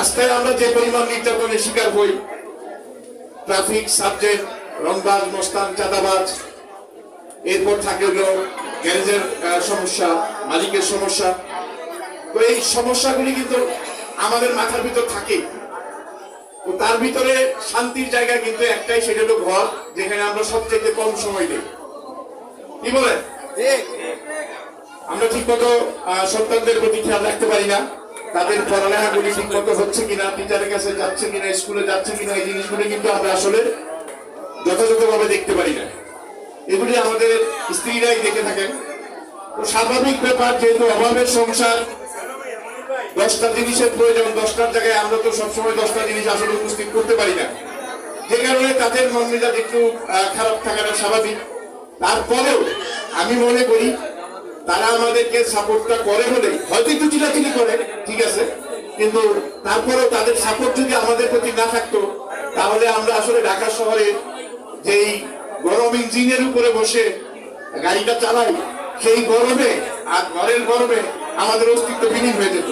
রাস্তায় আমরা যে পরিমাণ নির্যাতনের শিকার হই, ট্রাফিক সাবজেক্ট, রংবাজ, মস্তান, চাঁদাবাজ, এরপর থাকে গ্যারেজের সমস্যা, মালিকের সমস্যা। তো এই সমস্যাগুলি কিন্তু আমাদের মাথার ভিতর থাকে। তো তার ভিতরে শান্তির জায়গা কিন্তু একটাই, সেটা হলো ঘর, যেখানে আমরা সবচেয়ে কম সময় দিই। কি বলেন? আমরা ঠিক মতো সন্তানদের প্রতি খেয়াল রাখতে পারি না, তাদের পড়ালেখাগুলি ঠিক মতো হচ্ছে কিনা, টিচারের কাছে যাচ্ছে কিনা, স্কুলে যাচ্ছে কিনা, এই জিনিসগুলি কিন্তু আমরা আসলে যথাযথভাবে দেখতে পারি না। এগুলি আমাদের স্ত্রীরাই দেখে থাকেন। তো স্বাভাবিক ব্যাপার, যেহেতু অভাবের সংসার, 10টা জিনিসের প্রয়োজন, 10টার জায়গায় আমরা তো সবসময় 10টা জিনিস আসলে উপস্থিত করতে পারি না, যে কারণে তাদের মন মেজাজ একটু খারাপ থাকাটা স্বাভাবিক। তারপরেও আমি মনে করি তারা আমাদেরকে সাপোর্টটা করে হলে হয়তো একটু চিলাচিলি করে, ঠিক আছে, কিন্তু তারপরেও তাদের সাপোর্ট যদি আমাদের প্রতি না থাকতো, তাহলে আমরা আসলে ঢাকা শহরে যেই গরম ইঞ্জিনের উপরে বসে গাড়িটা চালাই, সেই গরমে আর ঘরের গরমে আমাদের অস্তিত্ব বিলীন হয়ে যেত।